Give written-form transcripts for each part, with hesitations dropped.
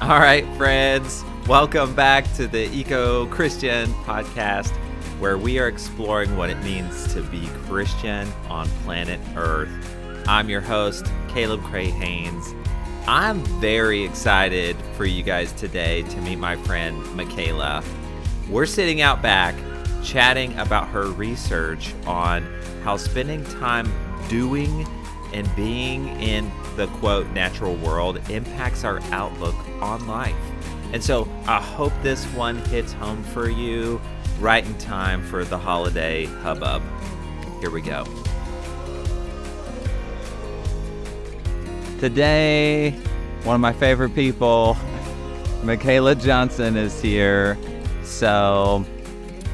All right, friends, welcome back to the Eco-Christian podcast, where we are exploring what it means to be Christian on planet Earth. I'm your host, Caleb Cray Haynes. I'm very excited for you guys today to meet my friend, Makayla. We're sitting out back, chatting about her research on how spending time doing and being in the, quote, natural world impacts our outlook on life. And so I hope this one hits home for you right in time for the holiday hubbub. Here we go. Today, one of my favorite people, Makayla Johnson, is here. So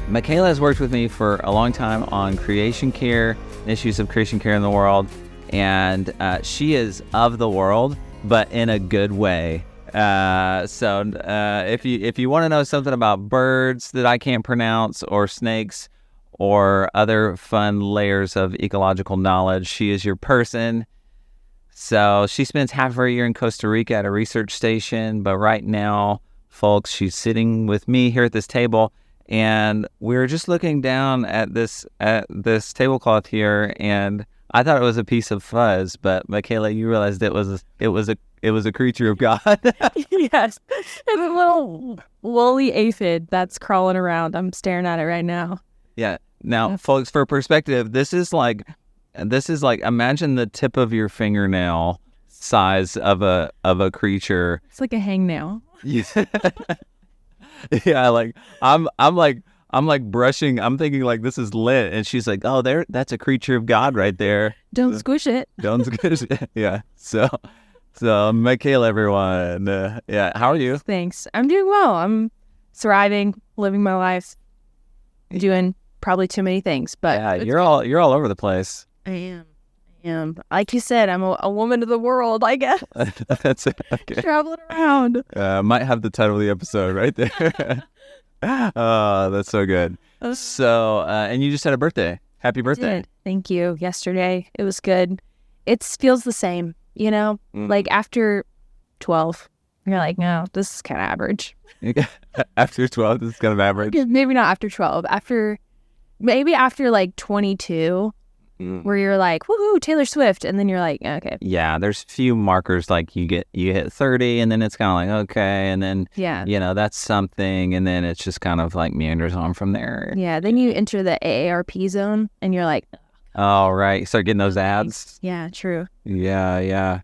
Makayla has worked with me for a long time on creation care, issues of creation care in the world. And she is of the world, but in a good way. So if you want to know something about birds that I can't pronounce, or snakes, or other fun layers of ecological knowledge, she is your person. So she spends half of her year in Costa Rica at a research station, but right now, folks, she's sitting with me here at this table, and we're just looking down at this tablecloth here, and I thought it was a piece of fuzz, but Makayla, you realized it was a creature of God. Yes, it's a little woolly aphid that's crawling around. I'm staring at it right now. Yeah. Now, folks, for perspective, this is like imagine the tip of your fingernail size of a creature. It's like a hangnail. Yeah. Yeah. Like I'm like brushing. I'm thinking like this is lit, and she's like, "Oh, that's a creature of God right there. Don't squish it. Don't squish it." Yeah. So Makayla, everyone. Yeah. How are you? Thanks. I'm doing well. I'm thriving, living my life, doing probably too many things, but yeah, you're all over the place. I am. Like you said, I'm a woman of the world, I guess. That's it. Okay. Traveling around. Might have the title of the episode right there. Oh, that's so good. So, and you just had a birthday. Happy birthday. I did. Thank you. Yesterday. It was good. It feels the same, you know? Like after 12, you're like, no, this is kind of average. After 12, this is kind of average? Maybe not after 12. Maybe after like 22, where you're like, woohoo, Taylor Swift. And then you're like, okay. Yeah, there's few markers like you hit 30 and then it's kind of like, okay. And then, that's something. And then it's just kind of like meanders on from there. Yeah, then you enter the AARP zone and you're like, oh, right. You start getting those ads. Yeah, true. Yeah.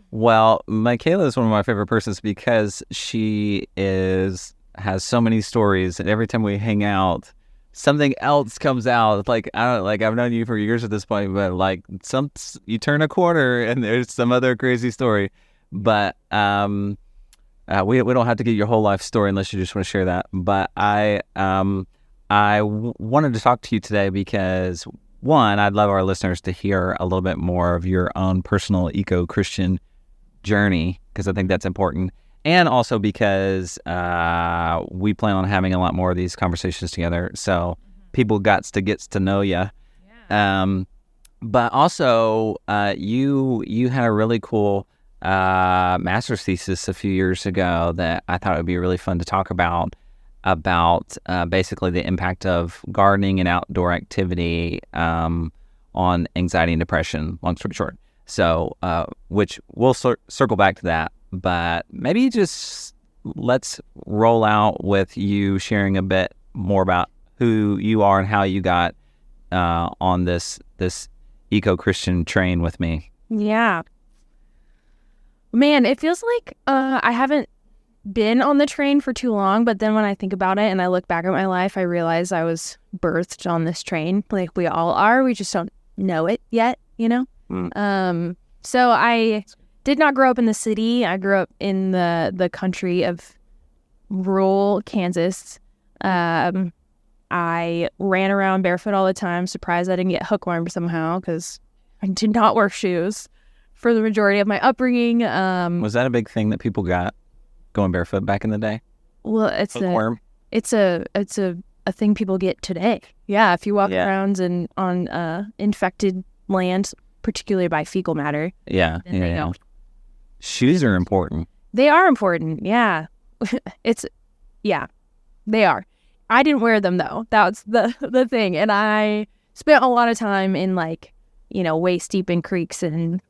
Well, Makayla is one of my favorite persons because she has so many stories, and every time we hang out, something else comes out. Like I've known you for years at this point, but like you turn a corner and there's some other crazy story. But we don't have to get your whole life story unless you just want to share that. But I wanted to talk to you today because, one, I'd love our listeners to hear a little bit more of your own personal eco-Christian journey, because I think that's important. And also because we plan on having a lot more of these conversations together, so people gets to know you. Yeah. But also, you had a really cool master's thesis a few years ago that I thought it would be really fun to talk about basically the impact of gardening and outdoor activity on anxiety and depression. Long story short, so which we'll circle back to that. But maybe just let's roll out with you sharing a bit more about who you are and how you got on this eco-Christian train with me. Yeah. Man, it feels like I haven't been on the train for too long, but then when I think about it and I look back at my life, I realize I was birthed on this train, like we all are. We just don't know it yet, you know? So I did not grow up in the city. I grew up in the country of rural Kansas. I ran around barefoot all the time. Surprised I didn't get hookworm somehow because I did not wear shoes for the majority of my upbringing. Was that a big thing that people got going barefoot back in the day? Well, it's a thing people get today. Yeah, if you walk around and on infected land, particularly by fecal matter. Yeah. Shoes are important. They are important. Yeah. They are. I didn't wear them though. That's the thing. And I spent a lot of time in like, waist deep in creeks and,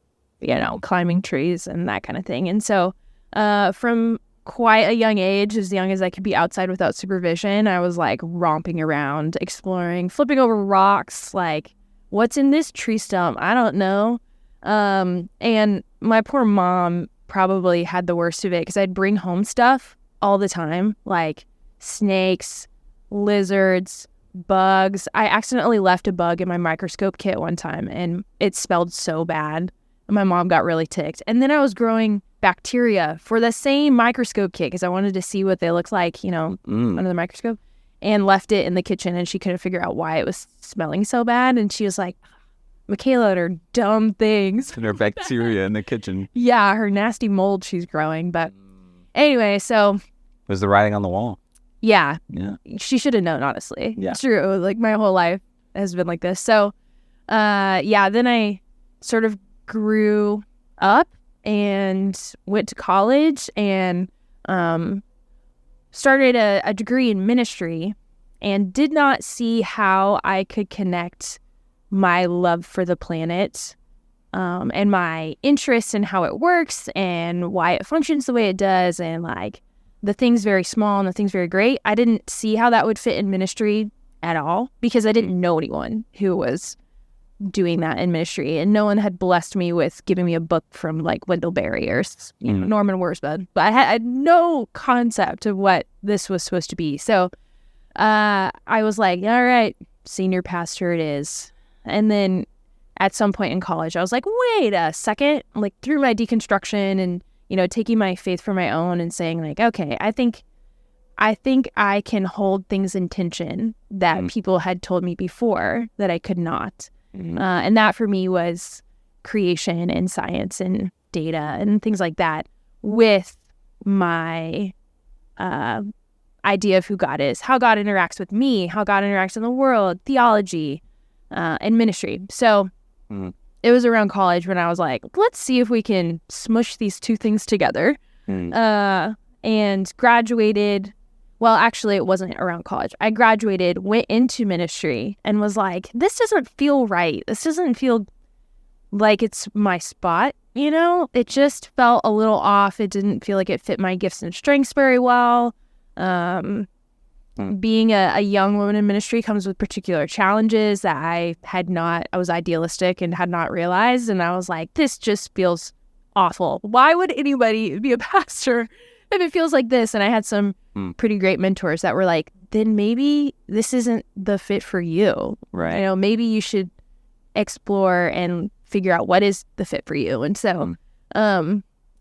climbing trees and that kind of thing. And so from quite a young age, as young as I could be outside without supervision, I was like romping around, exploring, flipping over rocks, like, what's in this tree stump? I don't know. And my poor mom probably had the worst of it because I'd bring home stuff all the time, like snakes, lizards, bugs. I accidentally left a bug in my microscope kit one time and it smelled so bad. And my mom got really ticked. And then I was growing bacteria for the same microscope kit because I wanted to see what they looked like, under the microscope, and left it in the kitchen, and she couldn't figure out why it was smelling so bad. And she was like, Makayla, they're dumb things. And her bacteria in the kitchen. Yeah, her nasty mold she's growing. But anyway, so. It was the writing on the wall. Yeah. Yeah. She should have known, honestly. Yeah. It's true. Like, my whole life has been like this. So, then I sort of grew up and went to college and started a degree in ministry and did not see how I could connect my love for the planet and my interest in how it works and why it functions the way it does, and like the things very small and the things very great. I didn't see how that would fit in ministry at all because I didn't know anyone who was doing that in ministry, and no one had blessed me with giving me a book from like Wendell Berry or Norman Worsbud. But I had no concept of what this was supposed to be. So I was like, all right, senior pastor it is. And then at some point in college, I was like, wait a second, like through my deconstruction and, taking my faith for my own and saying like, okay, I think I can hold things in tension that people had told me before that I could not. And that for me was creation and science and data and things like that with my idea of who God is, how God interacts with me, how God interacts in the world, theology, and ministry. So it was around college when I was like, let's see if we can smush these two things together. And graduated. Well, actually, it wasn't around college. I graduated, went into ministry, and was like, this doesn't feel right. This doesn't feel like it's my spot, It just felt a little off. It didn't feel like it fit my gifts and strengths very well. Being a young woman in ministry comes with particular challenges that I was idealistic and had not realized. And I was like, this just feels awful. Why would anybody be a pastor if it feels like this? And I had some pretty great mentors that were like, then maybe this isn't the fit for you. Right. Maybe you should explore and figure out what is the fit for you. And so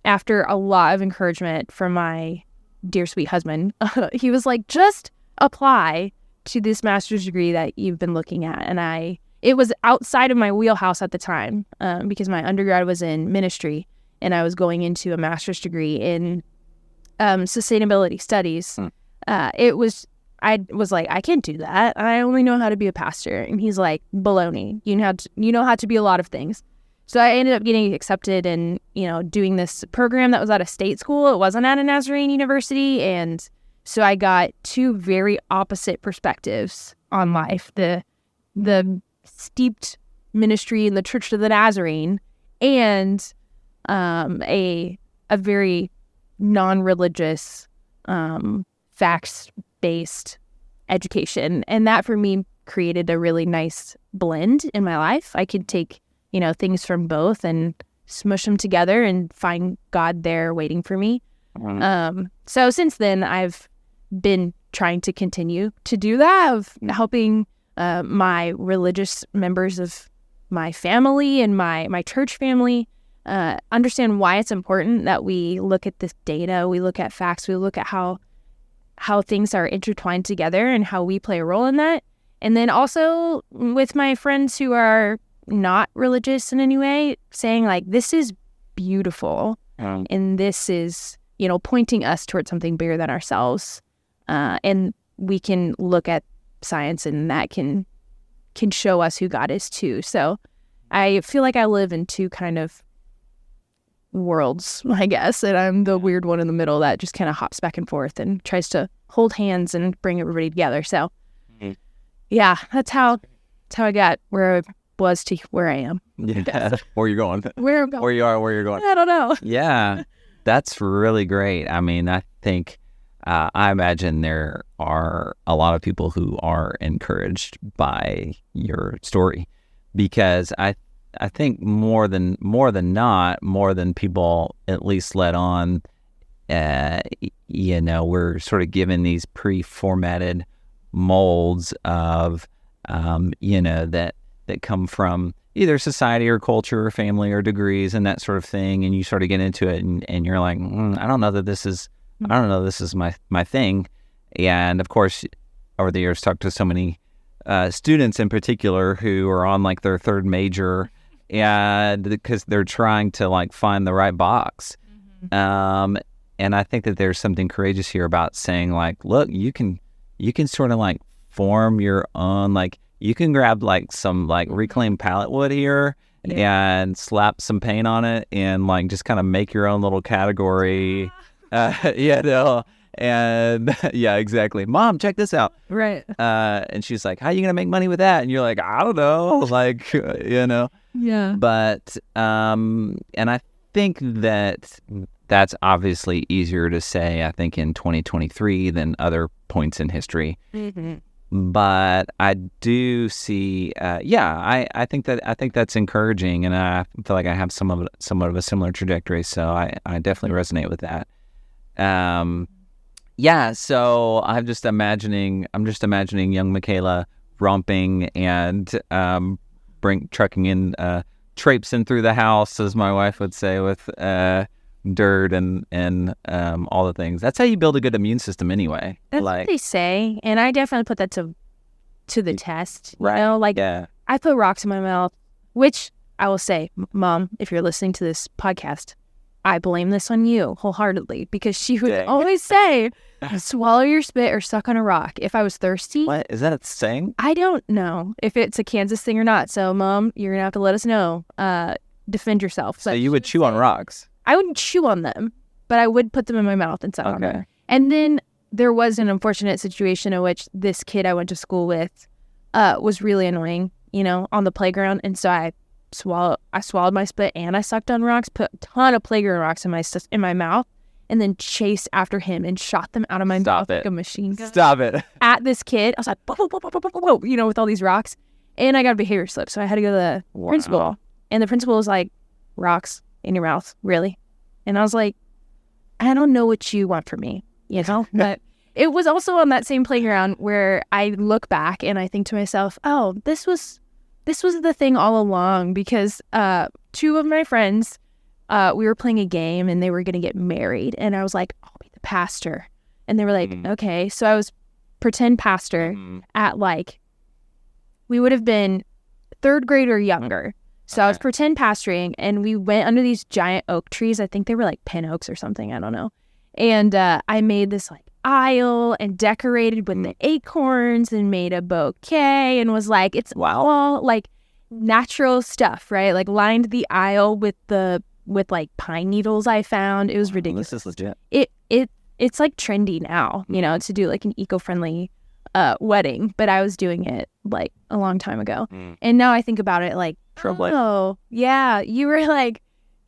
after a lot of encouragement from my dear sweet husband, he was like, just apply to this master's degree that you've been looking at. And it was outside of my wheelhouse at the time because my undergrad was in ministry and I was going into a master's degree in sustainability studies. I was like, I can't do that. I only know how to be a pastor. And he's like, baloney. You know how to be a lot of things. So I ended up getting accepted and, doing this program that was at a state school. It wasn't at a Nazarene University. And so I got two very opposite perspectives on life. The steeped ministry in the Church of the Nazarene and a very non-religious, facts-based education. And that for me created a really nice blend in my life. I could take, things from both and smush them together and find God there waiting for me. So since then, I've been trying to continue to do that, of helping my religious members of my family and my church family understand why it's important that we look at this data, we look at facts, we look at how things are intertwined together and how we play a role in that. And then also with my friends who are not religious in any way, saying like, this is beautiful and this is, pointing us towards something bigger than ourselves. And we can look at science and that can show us who God is too. So I feel like I live in two kind of worlds, I guess. And I'm the weird one in the middle that just kind of hops back and forth and tries to hold hands and bring everybody together. So, yeah, that's how I got where I was to where I am. Yeah, where you're going. Where I'm going. Where you are, where you're going. I don't know. Yeah, that's really great. I mean, I think, I imagine there are a lot of people who are encouraged by your story, because I think more than people at least let on, we're sort of given these pre-formatted molds of, that come from either society or culture or family or degrees and that sort of thing. And you sort of get into it and you're like, I don't know this is my thing. And of course, over the years, talked to so many students in particular who are on like their third major, and because they're trying to like find the right box. And I think that there's something courageous here about saying like, look, you can sort of like form your own, like you can grab like some like reclaimed pallet wood here and slap some paint on it and like just kind of make your own little category. And yeah, exactly. Mom, check this out. Right. And she's like, how are you going to make money with that? And you're like, I don't know. Like, Yeah. But, and I think that that's obviously easier to say, I think, in 2023 than other points in history. But I do see, I think that's encouraging, and I feel like I have somewhat of a similar trajectory. So I definitely resonate with that. So I'm just imagining young Makayla romping and trucking in, traipsing through the house, as my wife would say, with dirt and all the things. That's how you build a good immune system anyway. That's what they say, and I definitely put that to the test. Right. I put rocks in my mouth, which I will say, Mom, if you're listening to this podcast, I blame this on you wholeheartedly, because she would always say, swallow your spit or suck on a rock if I was thirsty. What? Is that a saying? I don't know if it's a Kansas thing or not. So, Mom, you're going to have to let us know. Defend yourself. So you would chew on rocks? I wouldn't chew on them, but I would put them in my mouth and suck on them. And then there was an unfortunate situation in which this kid I went to school with was really annoying, on the playground. And so I swallowed my spit and I sucked on rocks, put a ton of playground rocks in my mouth, and then chased after him and shot them out of my mouth like a machine gun. Stop it. At this kid. I was like, whoa, with all these rocks. And I got a behavior slip. So I had to go to the principal. And the principal was like, rocks in your mouth, really? And I was like, I don't know what you want from me, But it was also on that same playground where I look back and I think to myself, oh, this was the thing all along, because two of my friends, we were playing a game and they were going to get married. And I was like, I'll be the pastor. And they were like, okay. So I was pretend pastor at we would have been third grade or younger. So I was pretend pastoring, and we went under these giant oak trees. I think they were like pin oaks or something. I don't know. And I made this aisle and decorated with the acorns and made a bouquet and was like, it's all natural stuff, right? Lined the aisle with pine needles I found. It was ridiculous. This is legit. It's trendy now, to do an eco-friendly wedding, but I was doing it a long time ago. And now I think about it oh, yeah, you were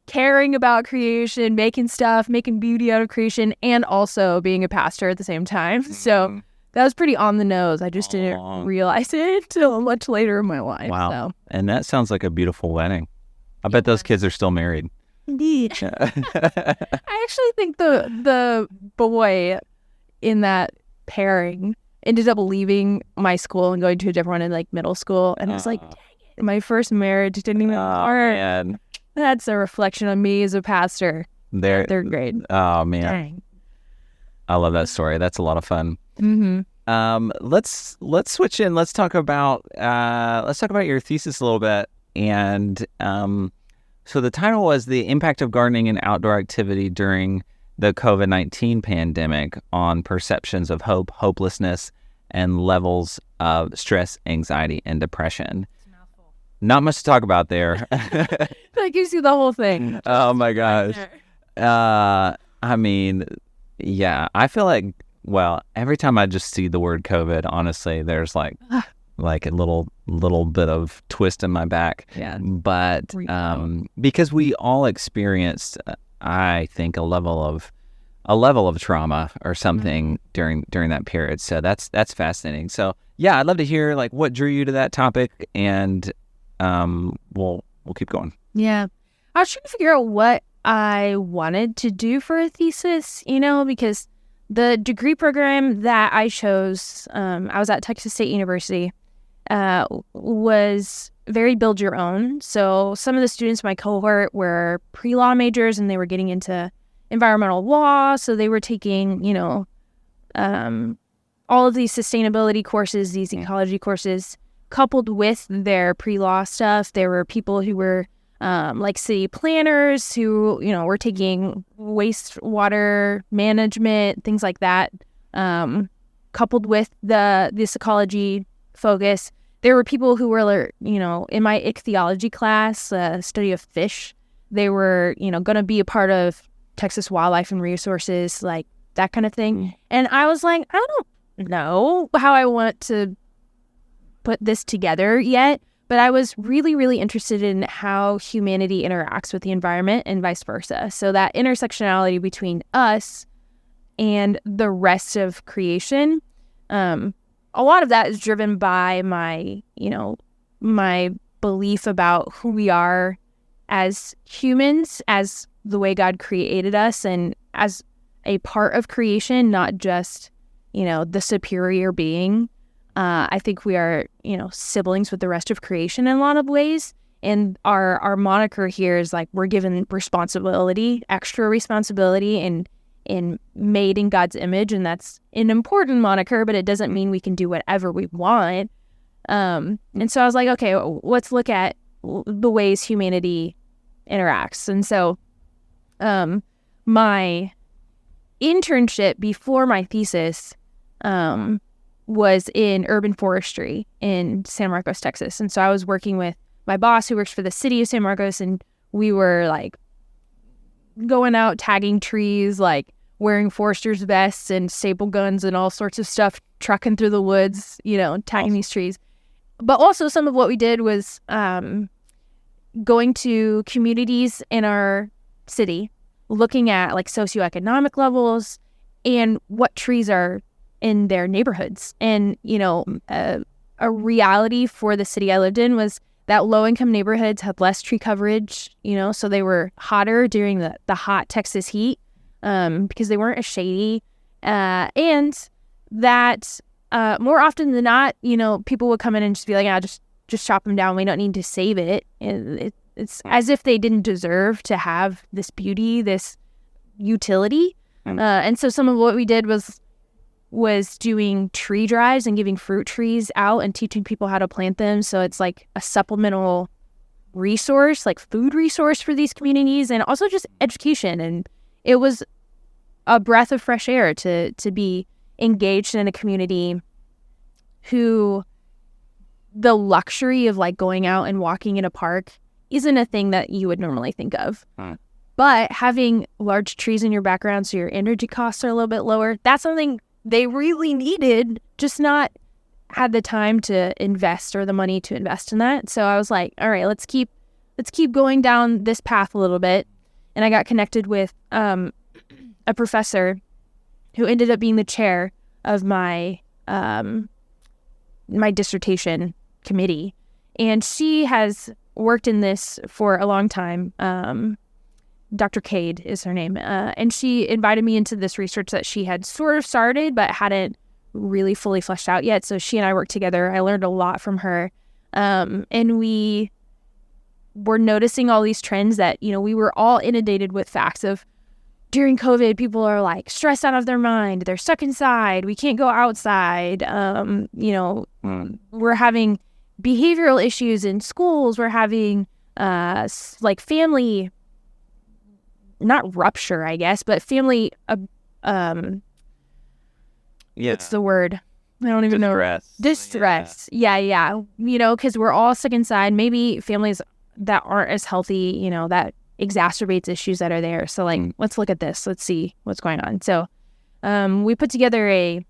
caring about creation, making stuff, making beauty out of creation, and also being a pastor at the same time. So that was pretty on the nose. I just didn't realize it until much later in my life. Wow. So. And that sounds like a beautiful wedding. I bet those kids are still married. Indeed. I actually think the boy in that pairing ended up leaving my school and going to a different one in middle school. And I was like, dang it, my first marriage didn't even work. Man. That's a reflection on me as a pastor. Third grade. Oh man. Dang. I love that story. That's a lot of fun. Let's switch in. Let's talk about your thesis a little bit. And so the title was The Impact of Gardening and Outdoor Activity During the COVID-19 Pandemic on Perceptions of Hope, Hopelessness, and Levels of Stress, Anxiety, and Depression. not much to talk about there. That gives you the whole thing. Oh my gosh. I mean, yeah, I feel like, well, every time I just see the word COVID, honestly, there's like a little bit of twist in my back. Yeah. But because we all experienced, I think, a level of trauma or something during that period. So that's fascinating. So yeah, I'd love to hear like what drew you to that topic, and we'll keep going. Yeah. I was trying to figure out what I wanted to do for a thesis, because the degree program that I chose, I was at Texas State University, was very build your own. So some of the students in my cohort were pre-law majors, and they were getting into environmental law. So they were taking, all of these sustainability courses, these ecology courses, coupled with their pre-law stuff. There were people who were like city planners who, were taking wastewater management, things like that, coupled with this ecology focus. There were people who were, in my ichthyology class, study of fish. They were, going to be a part of Texas Wildlife and Resources, like that kind of thing. And I was like, I don't know how I want to put this together yet, but I was really, really interested in how humanity interacts with the environment and vice versa. So that intersectionality between us and the rest of creation, a lot of that is driven by my belief about who we are as humans, as the way God created us, and as a part of creation, not just, the superior being. I think we are, siblings with the rest of creation in a lot of ways. And our moniker here is like we're given responsibility, extra responsibility, and made in God's image. And that's an important moniker, but it doesn't mean we can do whatever we want. And so I was like, okay, let's look at the ways humanity interacts. And so my internship before my thesis was in urban forestry in San Marcos, Texas. And so I was working with my boss who works for the city of San Marcos, and we were like going out tagging trees, like wearing forester's vests and staple guns and all sorts of stuff, trucking through the woods, tagging these trees. But also some of what we did was going to communities in our city, looking at like socioeconomic levels and what trees are in their neighborhoods. And, a reality for the city I lived in was that low-income neighborhoods had less tree coverage, so they were hotter during the hot Texas heat because they weren't as shady. And that more often than not, people would come in and just be like, just chop them down. We don't need to save it. It's as if they didn't deserve to have this beauty, this utility. And so some of what we did was doing tree drives and giving fruit trees out and teaching people how to plant them. So it's like a supplemental resource, like food resource for these communities, and also just education. And it was a breath of fresh air to be engaged in a community who the luxury of like going out and walking in a park isn't a thing that you would normally think of. But having large trees in your background so your energy costs are a little bit lower, that's something they really needed, just not had the time to invest or the money to invest in that. So I was like, all right, let's keep going down this path a little bit. And I got connected with a professor who ended up being the chair of my my dissertation committee. And she has worked in this for a long time. Dr. Cade is her name. And she invited me into this research that she had sort of started, but hadn't really fully fleshed out yet. So she and I worked together. I learned a lot from her. And we were noticing all these trends that, we were all inundated with facts of during COVID, people are like stressed out of their mind. They're stuck inside. We can't go outside. We're having behavioral issues in schools. We're having like family, not rupture, I guess, but family, what's the word? I don't even know. Distress. Yeah. Because we're all stuck inside. Maybe families that aren't as healthy, that exacerbates issues that are there. So let's look at this. Let's see what's going on. So we put together a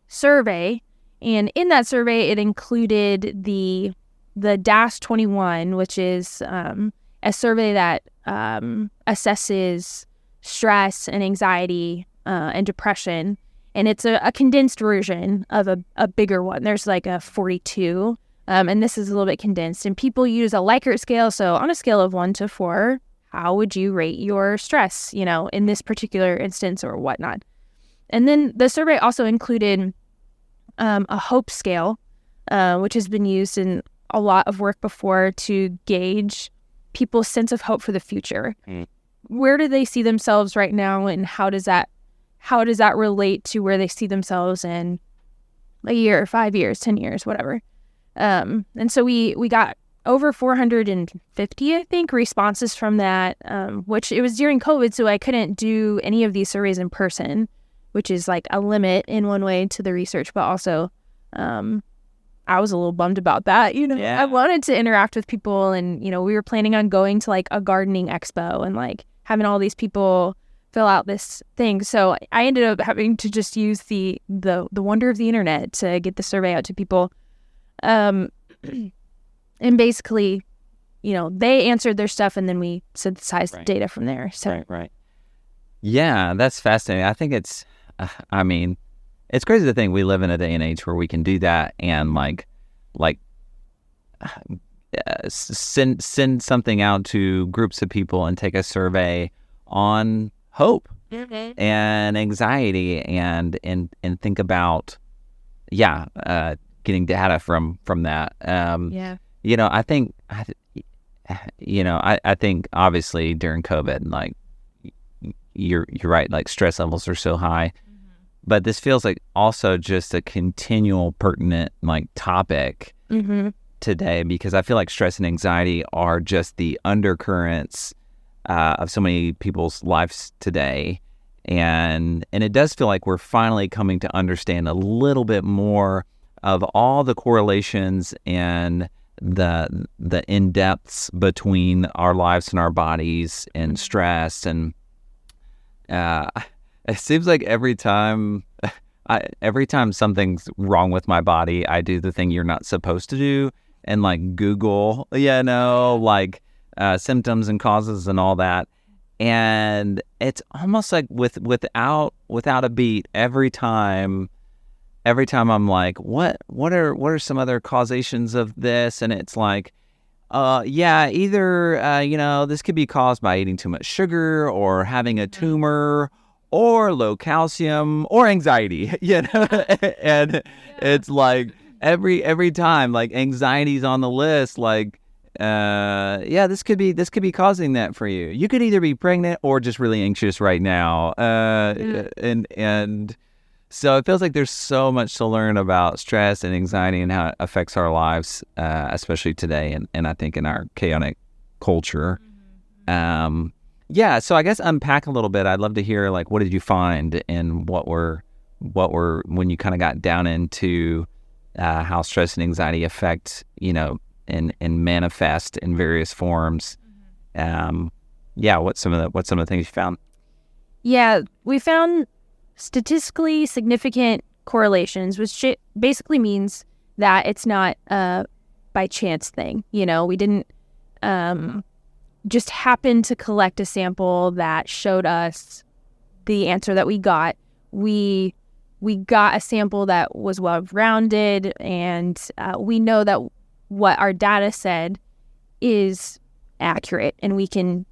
survey, and in that survey, it included the DAS-21, which is a survey that assesses stress and anxiety and depression. And it's a condensed version of a bigger one. There's like a 42, and this is a little bit condensed. And people use a Likert scale. So on a scale of 1 to 4, how would you rate your stress, in this particular instance or whatnot? And then the survey also included a hope scale, which has been used in a lot of work before to gauge people's sense of hope for the future. Where do they see themselves right now, and how does that relate to where they see themselves in a year, 5 years, 10 years, whatever? And so we got over 450, I think, responses from that, which it was during COVID, so I couldn't do any of these surveys in person, which is like a limit in one way to the research, but also I was a little bummed about that. Yeah. I wanted to interact with people, and, we were planning on going to like a gardening expo and like having all these people fill out this thing. So I ended up having to just use the wonder of the internet to get the survey out to people. And basically, they answered their stuff, and then we synthesized the data from there. So Right. Yeah, that's fascinating. I think it's crazy to think we live in a day and age where we can do that and send something out to groups of people and take a survey on hope and anxiety and think about getting data from that. I think obviously during COVID, you're right, stress levels are so high. But this feels like also just a continual pertinent topic today, because I feel like stress and anxiety are just the undercurrents of so many people's lives today. And it does feel like we're finally coming to understand a little bit more of all the correlations and the in-depths between our lives and our bodies and stress. And it seems like every time something's wrong with my body, I do the thing you're not supposed to do and Google, symptoms and causes and all that. And it's almost like without a beat, every time I'm like, what are some other causations of this? And it's like, either this could be caused by eating too much sugar or having a tumor or low calcium or anxiety, and it's like every time anxiety's on the list, this could be causing that for you. You could either be pregnant or just really anxious right now, and so it feels like there's so much to learn about stress and anxiety and how it affects our lives, especially today, and I think in our chaotic culture. So I guess unpack a little bit. I'd love to hear what did you find, and what were when you kind of got down into how stress and anxiety affect and manifest in various forms. What's some of the things you found? Yeah, we found statistically significant correlations, which basically means that it's not a by chance thing. We didn't just happen to collect a sample that showed us the answer that we got. We got a sample that was well-rounded, and we know that what our data said is accurate, and we can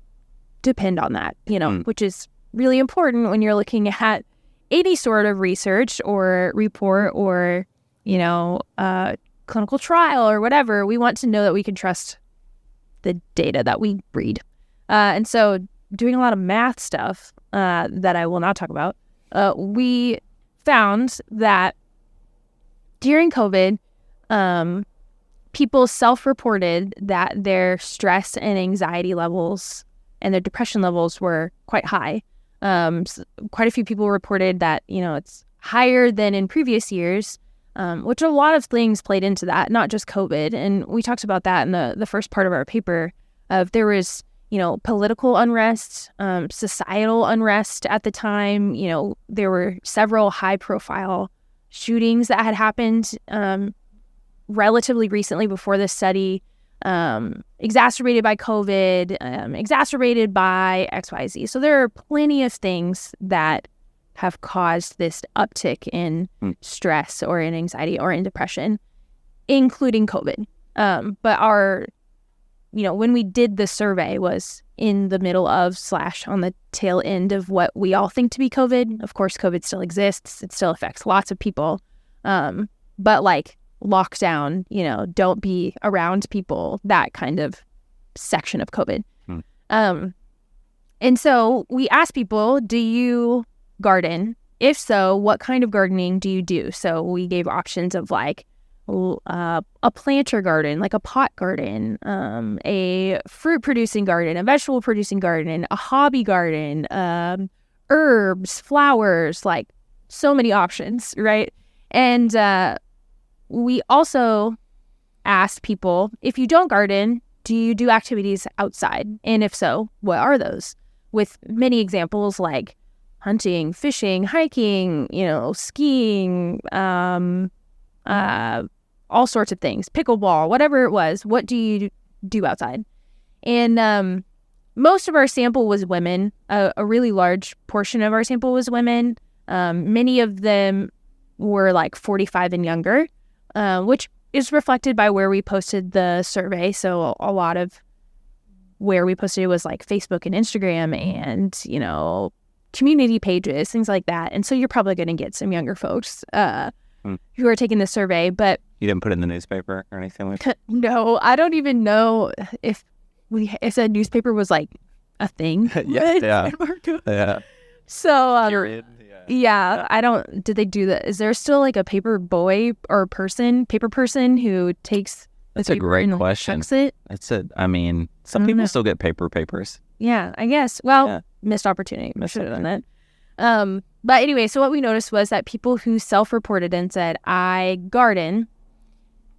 depend on that, which is really important when you're looking at any sort of research or report or, clinical trial or whatever. We want to know that we can trust the data that we read. And so doing a lot of math stuff that I will not talk about, we found that during COVID, people self-reported that their stress and anxiety levels and their depression levels were quite high. Quite a few people reported that, it's higher than in previous years, which a lot of things played into that, not just COVID. And we talked about that in the first part of our paper. There was, political unrest, societal unrest at the time. There were several high-profile shootings that had happened relatively recently before this study, exacerbated by COVID, exacerbated by XYZ. So there are plenty of things that have caused this uptick in stress or in anxiety or in depression, including COVID. But when we did the survey was in the middle of / on the tail end of what we all think to be COVID. Of course, COVID still exists. It still affects lots of people. But like lockdown, don't be around people, that kind of section of COVID. And so we asked people, do you garden? If so, what kind of gardening do you do? So we gave options of like a planter garden, like a pot garden, a fruit producing garden, a vegetable producing garden, a hobby garden, herbs, flowers, like so many options, right? And we also asked people, if you don't garden, do you do activities outside? And if so, what are those? With many examples like hunting, fishing, hiking, skiing, all sorts of things, pickleball, whatever it was. What do you do outside? And most of our sample was women. A really large portion of our sample was women. Many of them were like 45 and younger, which is reflected by where we posted the survey. So a lot of where we posted it was like Facebook and Instagram and, community pages, things like that. And so you're probably going to get some younger folks who are taking the survey. But you didn't put it in the newspaper or anything like that? No, I don't even know if a newspaper was like a thing. Yeah. So yeah, I don't. Did they do that? Is there still like a paper boy or paper person who takes? That's a great question. Some people still get papers. Yeah, I guess. Well, missed opportunity. Should have done that. But anyway, so what we noticed was that people who self-reported and said, I garden,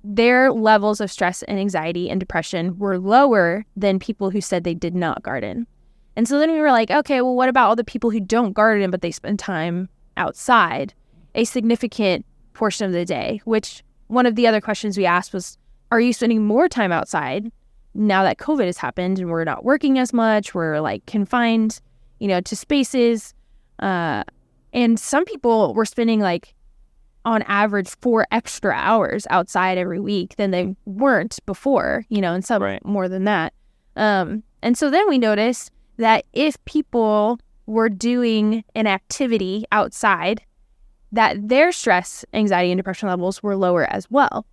their levels of stress and anxiety and depression were lower than people who said they did not garden. And so then we were like, okay, well, what about all the people who don't garden, but they spend time outside a significant portion of the day? Which one of the other questions we asked was, are you spending more time outside now that COVID has happened and we're not working as much? We're like confined, to spaces. And some people were spending like on average 4 extra hours outside every week than they weren't before, and some more than that. And so then we noticed that if people were doing an activity outside, that their stress, anxiety, and depression levels were lower as well.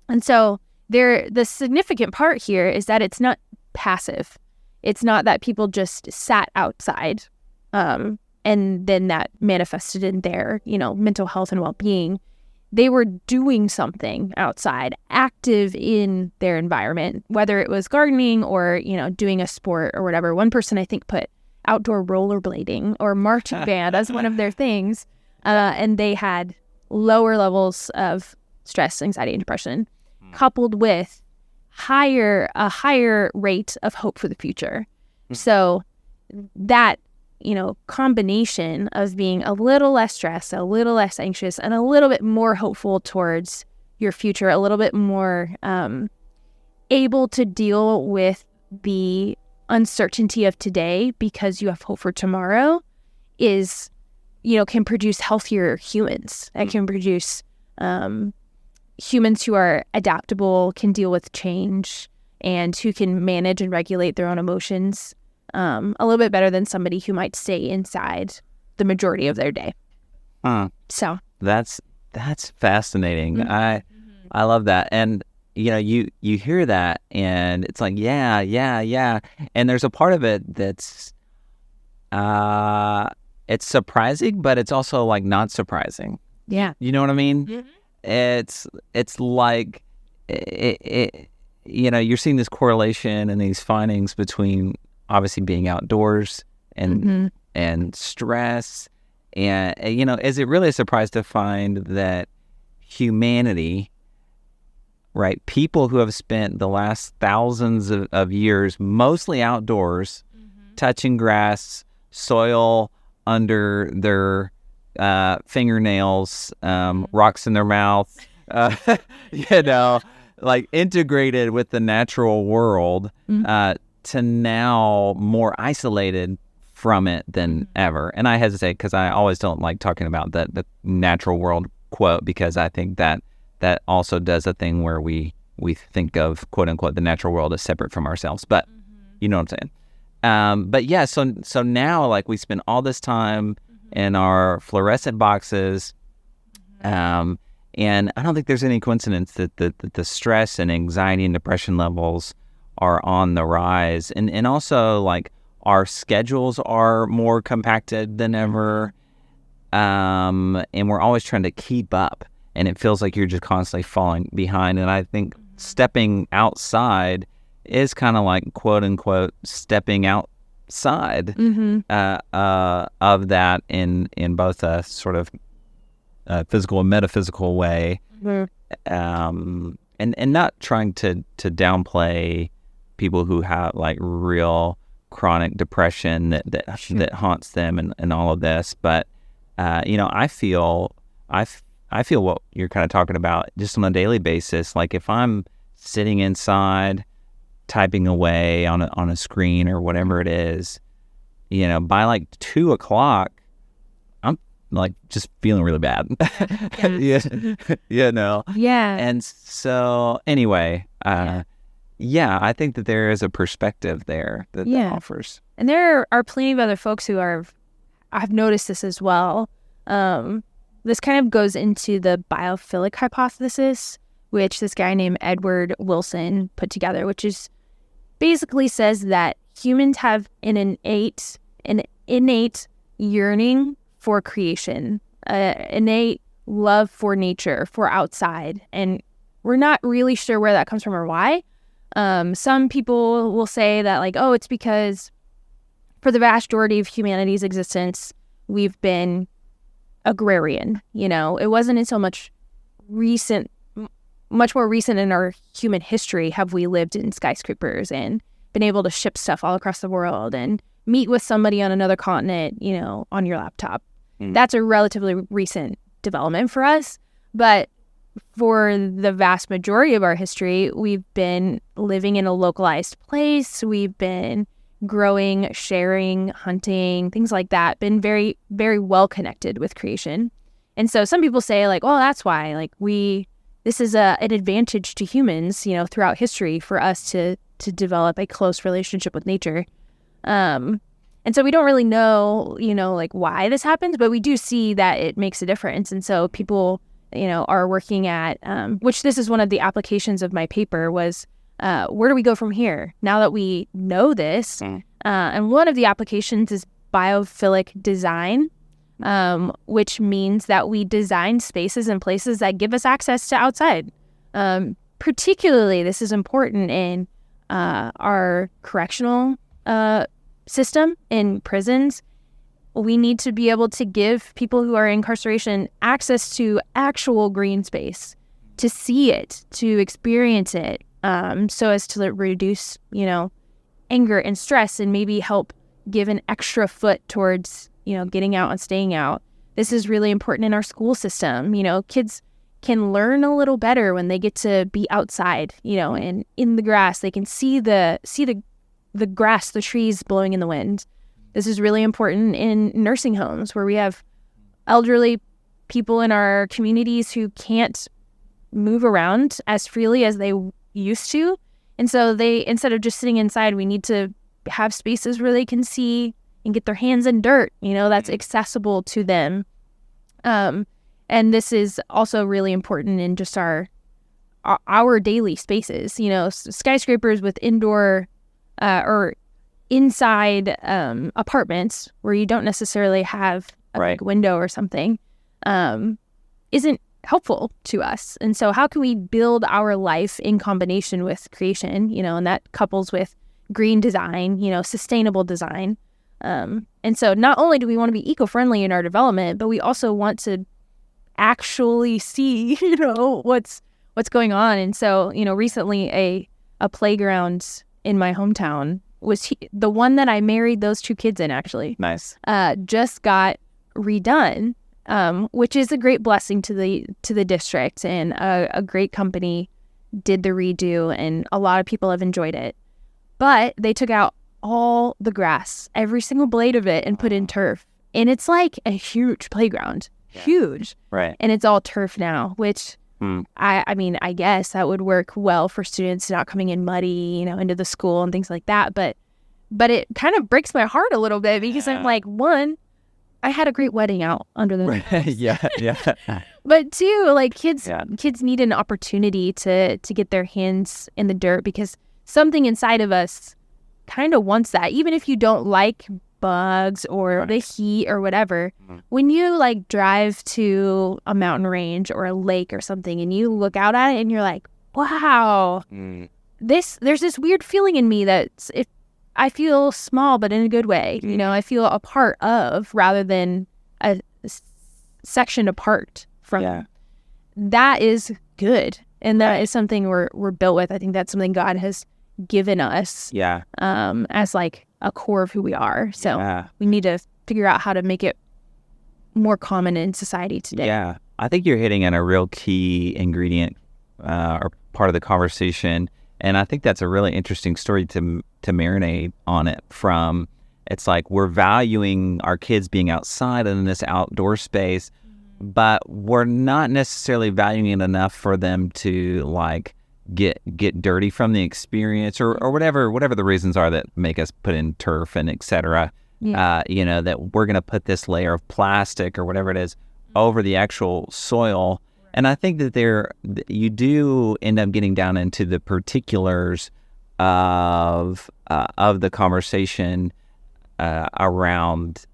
And so the significant part here is that it's not passive. It's not that people just sat outside and then that manifested in their, mental health and well-being. They were doing something outside, active in their environment, whether it was gardening or, doing a sport or whatever. One person, I think, put outdoor rollerblading or marching band as one of their things. And they had lower levels of stress, anxiety, and depression, coupled with a higher rate of hope for the future. So that, combination of being a little less stressed, a little less anxious, and a little bit more hopeful towards your future, a little bit more able to deal with the uncertainty of today because you have hope for tomorrow is, can produce healthier humans. That can produce humans who are adaptable, can deal with change, and who can manage and regulate their own emotions a little bit better than somebody who might stay inside the majority of their day. So that's fascinating. I love that. And you hear that and it's like yeah, and there's a part of it that's it's surprising, but it's also like not surprising. Yeah, you know what I mean? Mm-hmm. It's like you're seeing this correlation and these findings between obviously being outdoors and and stress, and is it really a surprise to find that humanity, right? People who have spent the last thousands of years mostly outdoors, touching grass, soil under their fingernails, rocks in their mouth, like integrated with the natural world, to now more isolated from it than ever. And I hesitate because I always don't like talking about the natural world quote, because I think that also does a thing where we think of, quote unquote, the natural world as separate from ourselves. But you know what I'm saying? But yeah, so now, like, we spend all this time in our fluorescent boxes, and I don't think there's any coincidence that the stress and anxiety and depression levels are on the rise, and also, like, our schedules are more compacted than ever, and we're always trying to keep up, and it feels like you're just constantly falling behind. And I think stepping outside is kind of like, quote unquote, stepping outside of that in both a sort of physical and metaphysical way, and not trying to downplay people who have, like, real chronic depression that haunts them and all of this. But I feel what you're kind of talking about just on a daily basis. Like, if I'm sitting inside typing away on a screen or whatever it is, by like 2:00, I'm like just feeling really bad. Yeah. And so anyway, I think that there is a perspective there that offers. And there are plenty of other folks who I've noticed this as well. This kind of goes into the biophilic hypothesis, which this guy named Edward Wilson put together, which is basically says that humans have an innate yearning for creation, innate love for nature, for outside. And we're not really sure where that comes from or why. Some people will say that, like, oh, it's because for the vast majority of humanity's existence, we've been agrarian. It wasn't until much more recent in our human history have we lived in skyscrapers and been able to ship stuff all across the world and meet with somebody on another continent, on your laptop. That's a relatively recent development for us. But for the vast majority of our history, we've been living in a localized place. We've been growing, sharing, hunting, things like that, been very, very well connected with creation. And so some people say, like, well, that's why, like, this is an advantage to humans, throughout history for us to develop a close relationship with nature. And so we don't really know, like, why this happens, but we do see that it makes a difference. And so people, are working at, which this is one of the applications of my paper was, where do we go from here now that we know this? And one of the applications is biophilic design, which means that we design spaces and places that give us access to outside. Particularly, this is important in our correctional system in prisons. We need to be able to give people who are in incarceration access to actual green space, to see it, to experience it, so as to reduce, anger and stress, and maybe help give an extra foot towards, getting out and staying out. This is really important in our school system. Kids can learn a little better when they get to be outside, and in the grass. They can see the grass, the trees blowing in the wind. This is really important in nursing homes where we have elderly people in our communities who can't move around as freely as they used to. And so instead of just sitting inside, we need to have spaces where they can see and get their hands in dirt, that's accessible to them. And this is also really important in just our daily spaces, skyscrapers with indoor or inside apartments where you don't necessarily have a big window or something, isn't helpful to us. And so how can we build our life in combination with creation, and that couples with green design, sustainable design. And so not only do we want to be eco-friendly in our development, but we also want to actually see, what's going on. And so, recently a playground in my hometown was the one that I married those 2 kids in, actually. Nice. Just got redone, which is a great blessing to the district, and a great company did the redo, and a lot of people have enjoyed it. But they took out all the grass, every single blade of it, and put in turf. And it's like a huge playground, huge. Right. And it's all turf now, which I mean, I guess that would work well for students not coming in muddy, into the school and things like that. But it kind of breaks my heart a little bit because I'm like, one, I had a great wedding out under the yeah. But 2, like kids need an opportunity to get their hands in the dirt, because something inside of us kind of wants that, even if you don't like bugs or the heat or whatever. When you like drive to a mountain range or a lake or something and you look out at it and you're like, wow, there's this weird feeling in me that I feel small, but in a good way. I feel a part of, rather than a section apart from. That is good, and that is something we're built with. I think that's something God has given us. As like a core of who we are. So we need to figure out how to make it more common in society today. Yeah, I think you're hitting on a real key ingredient or part of the conversation. And I think that's a really interesting story to marinate on it from. It's like we're valuing our kids being outside in this outdoor space, but we're not necessarily valuing it enough for them to like get dirty from the experience or whatever the reasons are that make us put in turf and et cetera. That we're going to put this layer of plastic or whatever it is over the actual soil. And I think that you do end up getting down into the particulars of the conversation around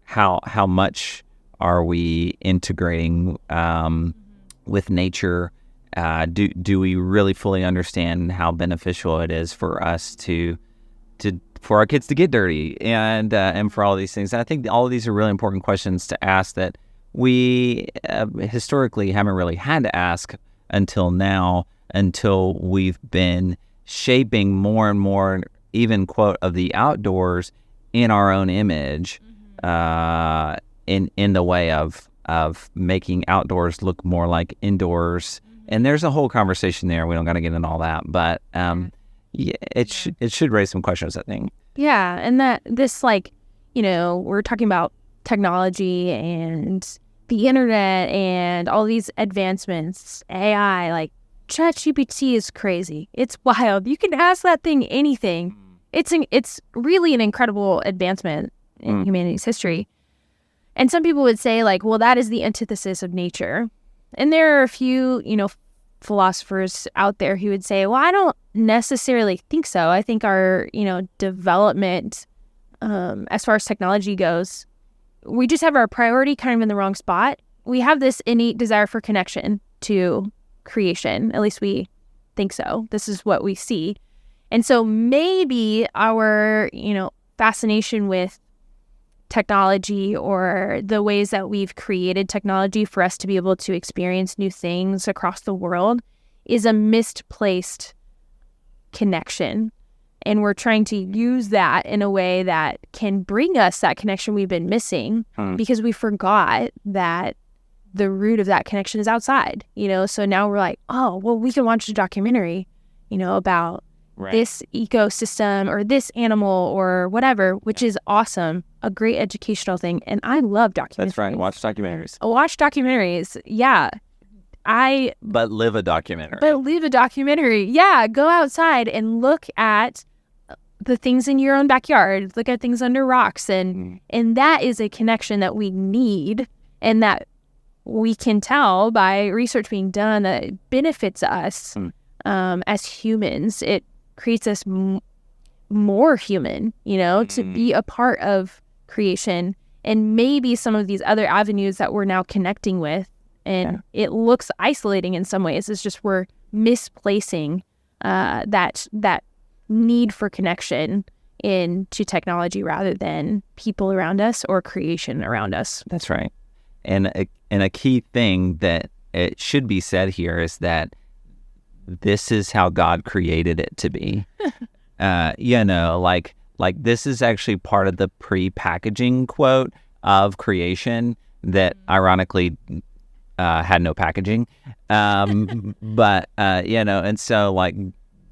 how much are we integrating with nature. Do we really fully understand how beneficial it is for us for our kids to get dirty and for all these things? And I think all of these are really important questions to ask that we historically haven't really had to ask until now, until we've been shaping more and more, even quote, of the outdoors in our own image, in the way of making outdoors look more like indoors. And there's a whole conversation there. We don't got to get into all that, but it should raise some questions, I think. Yeah, and that this we're talking about technology and the internet and all these advancements, AI, like ChatGPT is crazy. It's wild. You can ask that thing anything. It's really an incredible advancement in humanity's history. And some people would say like, well, that is the antithesis of nature. And there are a few, philosophers out there who would say, well, I don't necessarily think so. I think our, development, as far as technology goes, we just have our priority kind of in the wrong spot. We have this innate desire for connection to creation. At least we think so. This is what we see. And so maybe our, fascination with technology or the ways that we've created technology for us to be able to experience new things across the world is a misplaced connection. And we're trying to use that in a way that can bring us that connection we've been missing because we forgot that the root of that connection is outside, So now we're like, oh, well, we can watch a documentary, about this ecosystem or this animal or whatever, which is awesome, a great educational thing. And I love documentaries. That's right. Watch documentaries. Watch documentaries. Yeah. But live a documentary. Yeah. Go outside and look at the things in your own backyard. Look at things under rocks. And that is a connection that we need and that we can tell by research being done that it benefits us as humans. It creates us more human, to be a part of creation and maybe some of these other avenues that we're now connecting with. And it looks isolating in some ways. It's just we're misplacing that need for connection into technology rather than people around us or creation around us. That's right. And a key thing that it should be said here is that this is how God created it to be. Like this is actually part of the pre-packaging quote of creation that ironically had no packaging. But and so like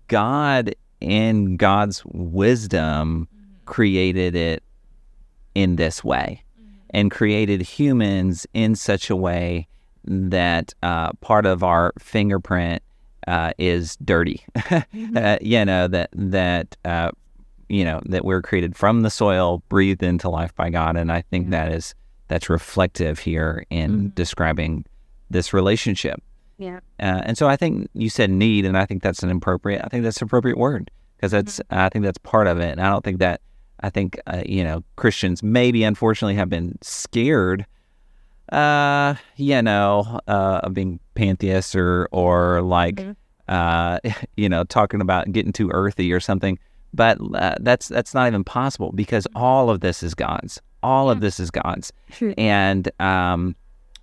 God in God's wisdom created it in this way and created humans in such a way that part of our fingerprint is dirty. That we're created from the soil, breathed into life by God. And I think that's reflective here in describing this relationship. Yeah. And so I think you said need, and I think that's an appropriate word, because I think that's part of it. And I think Christians maybe unfortunately have been scared, of being pantheists or like, talking about getting too earthy or something. But that's not even possible, because all of this is God's. All of this is God's. True. And,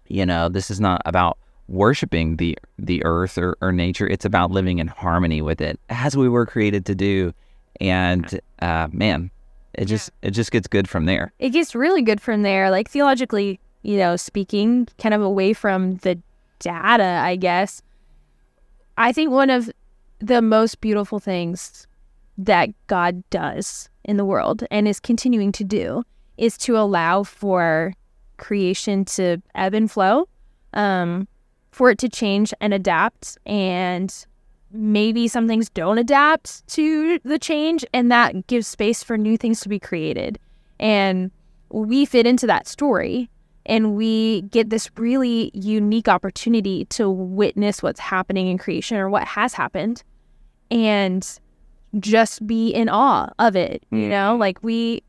this is not about worshiping the earth or nature. It's about living in harmony with it as we were created to do. And, it just gets good from there. It gets really good from there. Like theologically, speaking, kind of away from the data, I guess. I think one of the most beautiful things that God does in the world and is continuing to do is to allow for creation to ebb and flow, for it to change and adapt, and maybe some things don't adapt to the change, and that gives space for new things to be created. And we fit into that story, and we get this really unique opportunity to witness what's happening in creation or what has happened and just be in awe of it. Like we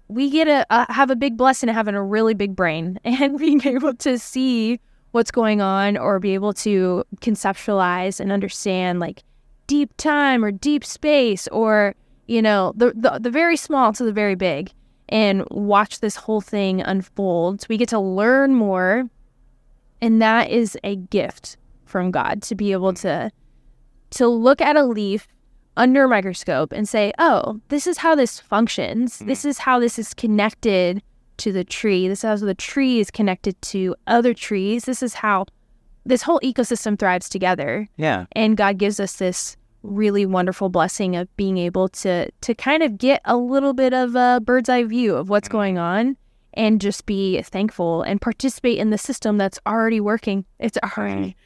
get to have a big blessing of having a really big brain and being able to see what's going on, or be able to conceptualize and understand like deep time or deep space, or the very small to the very big, and watch this whole thing unfold. We get to learn more, and that is a gift from God, to be able to look at a leaf under a microscope and say, oh, this is how this functions. This is how this is connected to the tree. This is how the tree is connected to other trees. This is how this whole ecosystem thrives together. Yeah. And God gives us this really wonderful blessing of being able to kind of get a little bit of a bird's eye view of what's going on, and just be thankful and participate in the system that's already working. It's already,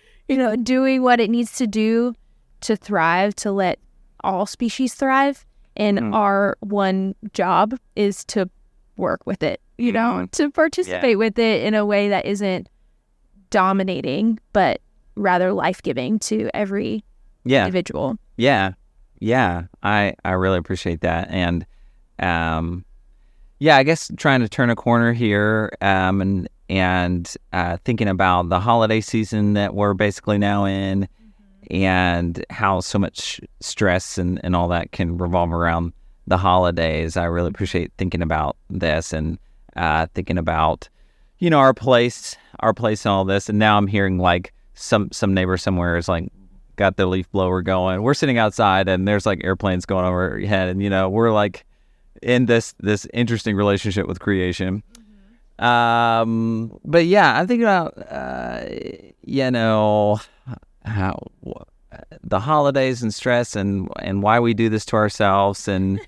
doing what it needs to do to thrive, to let all species thrive. And our one job is to work with it, to participate with it in a way that isn't dominating, but rather life-giving to every individual. Yeah. I really appreciate that. And I guess trying to turn a corner here, and thinking about the holiday season that we're basically now in, and how so much stress and all that can revolve around the holidays. I really appreciate thinking about this, and thinking about, our place in all this. And now I'm hearing like some neighbor somewhere is like got the leaf blower going. We're sitting outside and there's like airplanes going over our head, and we're like in this interesting relationship with creation. But I'm thinking about how the holidays and stress and why we do this to ourselves, and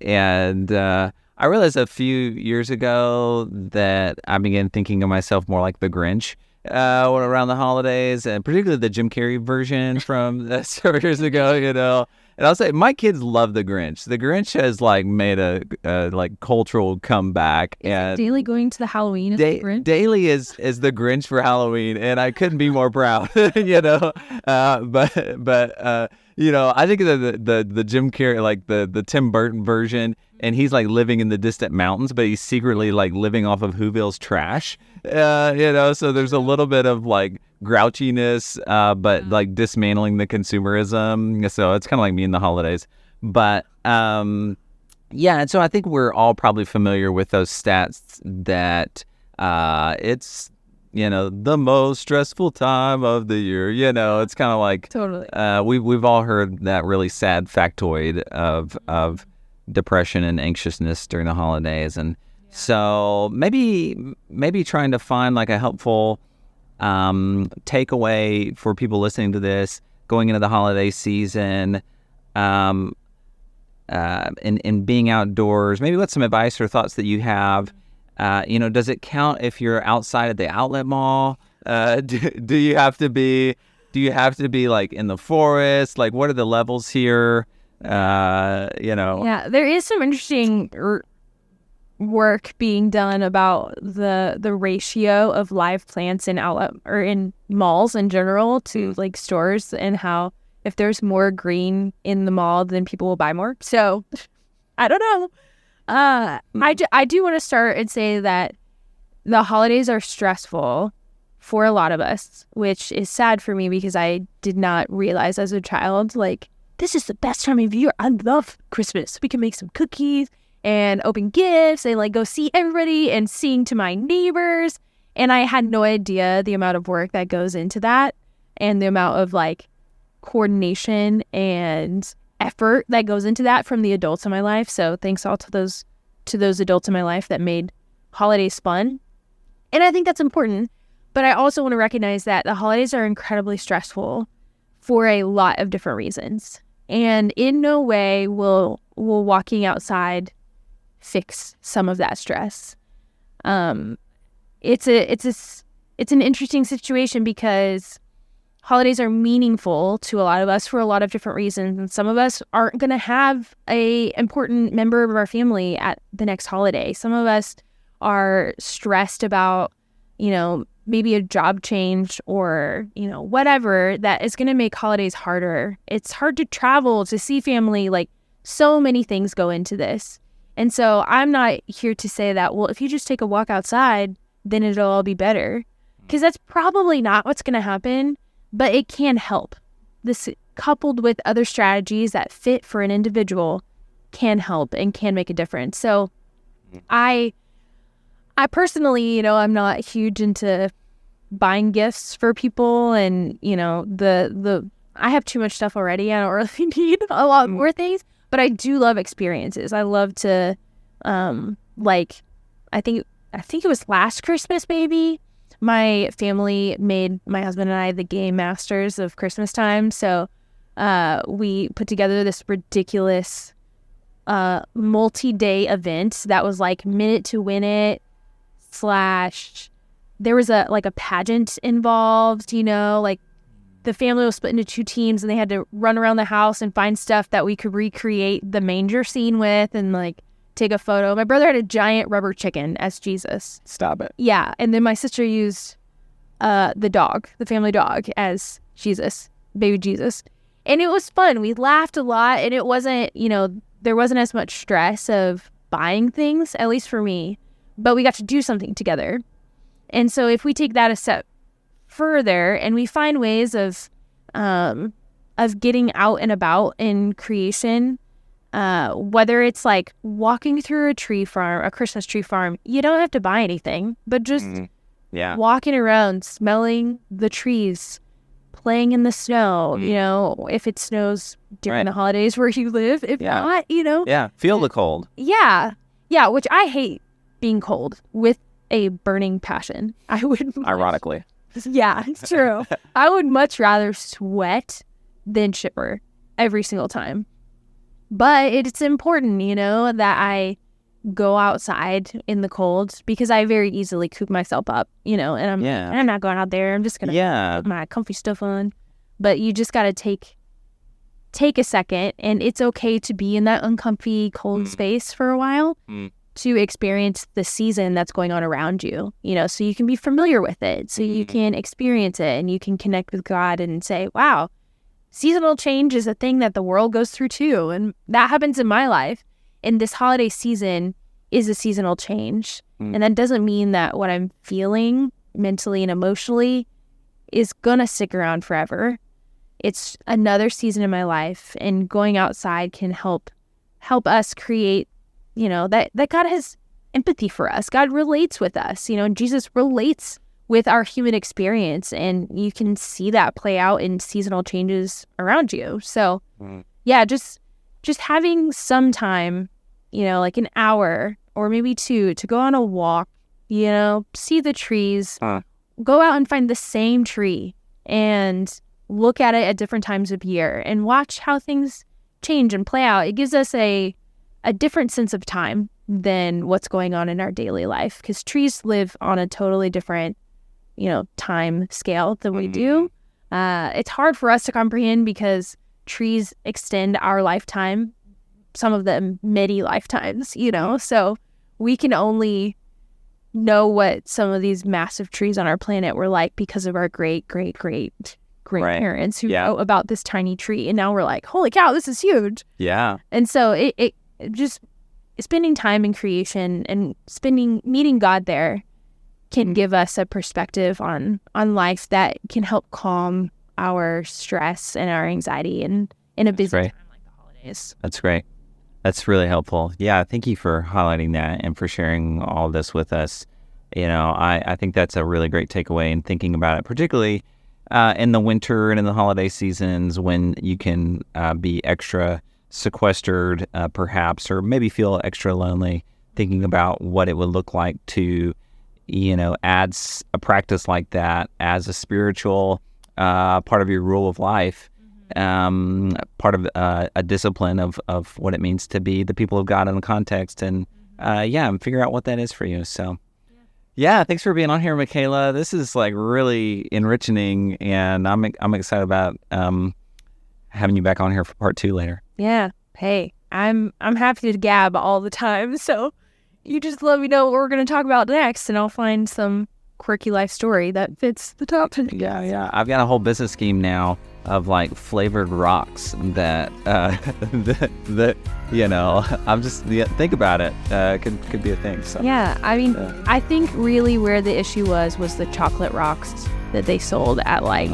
I realized a few years ago that I began thinking of myself more like the Grinch around the holidays, and particularly the Jim Carrey version from several years ago, And I'll say my kids love the Grinch. The Grinch has like made a like cultural comeback. And Daily going to the Halloween is the Grinch? Daily is the Grinch for Halloween, and I couldn't be more proud. But I think the Jim Carrey, like the Tim Burton version, and he's like living in the distant mountains, but he's secretly like living off of Whoville's trash. So there's a little bit of like grouchiness, but like dismantling the consumerism. So it's kind of like me in the holidays. But and so I think we're all probably familiar with those stats that it's the most stressful time of the year. It's kind of like Totally. we've all heard that really sad factoid of depression and anxiousness during the holidays, and so maybe trying to find like a helpful takeaway for people listening to this going into the holiday season, in being outdoors. Maybe what's some advice or thoughts that you have? Does it count if you're outside at the outlet mall? Do you have to be like in the forest? Like, what are the levels here? Yeah, there is some interesting work being done about the ratio of live plants in outlet or in malls in general to like stores, and how if there's more green in the mall, then people will buy more. So I don't know. I do want to start and say that the holidays are stressful for a lot of us, which is sad for me because I did not realize as a child, like, this is the best time of year. I love Christmas. We can make some cookies and open gifts and like go see everybody and sing to my neighbors. And I had no idea the amount of work that goes into that and the amount of like coordination and effort that goes into that from the adults in my life. So thanks all to those adults in my life that made holidays fun. And I think that's important. But I also want to recognize that the holidays are incredibly stressful for a lot of different reasons. And in no way will walking outside fix some of that stress. It's an interesting situation because holidays are meaningful to a lot of us for a lot of different reasons. And some of us aren't going to have a important member of our family at the next holiday. Some of us are stressed about, maybe a job change or, whatever that is going to make holidays harder. It's hard to travel, to see family, like so many things go into this. And so I'm not here to say that, well, if you just take a walk outside, then it'll all be better. Because that's probably not what's going to happen, but it can help. This coupled with other strategies that fit for an individual can help and can make a difference. So I personally, I'm not huge into buying gifts for people, and I have too much stuff already. I don't really need a lot more things, but I do love experiences. I love to I think it was last Christmas maybe, my family made my husband and I the game masters of Christmas time. So we put together this ridiculous multi-day event that was like Minute to Win It / there was a pageant involved, like the family was split into 2 teams and they had to run around the house and find stuff that we could recreate the manger scene with and like take a photo. My brother had a giant rubber chicken as Jesus. Stop it. Yeah. And then my sister used the family dog as Jesus, baby Jesus. And it was fun. We laughed a lot, and it wasn't, there wasn't as much stress of buying things, at least for me, but we got to do something together. And so if we take that a step further and we find ways of getting out and about in creation, whether it's like walking through a Christmas tree farm, you don't have to buy anything, but just walking around, smelling the trees, playing in the snow, if it snows during the holidays where you live, if not, feel the cold. Yeah, which I hate being cold with a burning passion. I would ironically. Yeah, it's true. I would much rather sweat than shiver every single time. But it's important, that I go outside in the cold because I very easily coop myself up, and I'm not going out there. I'm just going to put my comfy stuff on. But you just got to take a second, and it's okay to be in that uncomfy, cold space for a while to experience the season that's going on around you, so you can be familiar with it, so you can experience it and you can connect with God and say, wow, seasonal change is a thing that the world goes through too. And that happens in my life. And this holiday season is a seasonal change. And that doesn't mean that what I'm feeling mentally and emotionally is going to stick around forever. It's another season in my life, and going outside can help us create, that God has empathy for us. God relates with us, and Jesus relates with our human experience, and you can see that play out in seasonal changes around you. So yeah, just having some time, like an hour or maybe 2 to go on a walk, see the trees, go out and find the same tree and look at it at different times of year and watch how things change and play out. It gives us a different sense of time than what's going on in our daily life, because trees live on a totally different time scale than we do. It's hard for us to comprehend because trees extend our lifetime, some of them many lifetimes, so we can only know what some of these massive trees on our planet were like because of our great grandparents who wrote about this tiny tree, and now we're like, holy cow, this is huge. Yeah. And so it just spending time in creation and meeting God there can give us a perspective on life that can help calm our stress and our anxiety in a busy time like the holidays. That's great. That's really helpful. Yeah, thank you for highlighting that and for sharing all this with us. I think that's a really great takeaway in thinking about it, particularly in the winter and in the holiday seasons when you can be extra sequestered, perhaps, or maybe feel extra lonely, thinking about what it would look like to add a practice like that as a spiritual part of your rule of life, part of a discipline of what it means to be the people of God in the context, and and figure out what that is for you. So yeah, thanks for being on here, Makayla. This is like really enriching, and I'm excited about having you back on here for part 2 later. Yeah. Hey, I'm happy to gab all the time, so you just let me know what we're going to talk about next, and I'll find some quirky life story that fits the topic. Yeah. I've got a whole business scheme now of like flavored rocks that I'm just think about it. Could be a thing. So. Yeah, I mean, I think really where the issue was the chocolate rocks that they sold at like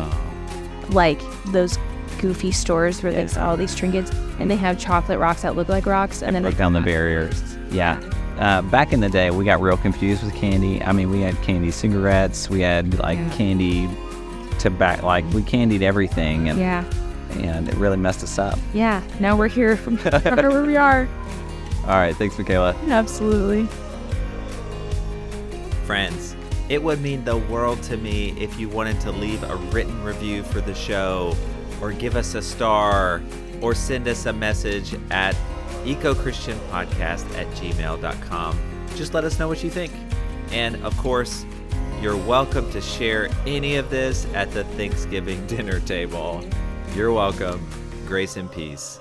those goofy stores where they sell all these trinkets, and they have chocolate rocks that look like rocks, and then break down the barriers. Yeah. Back in the day, we got real confused with candy. I mean, we had candy cigarettes, we had candy tobacco, we candied everything, and it really messed us up. Yeah. Now we're here from where we are. All right. Thanks, Makayla. Absolutely. Friends, it would mean the world to me if you wanted to leave a written review for the show, or give us a star, or send us a message at ecochristianpodcast@gmail.com. Just let us know what you think. And of course, you're welcome to share any of this at the Thanksgiving dinner table. You're welcome. Grace and peace.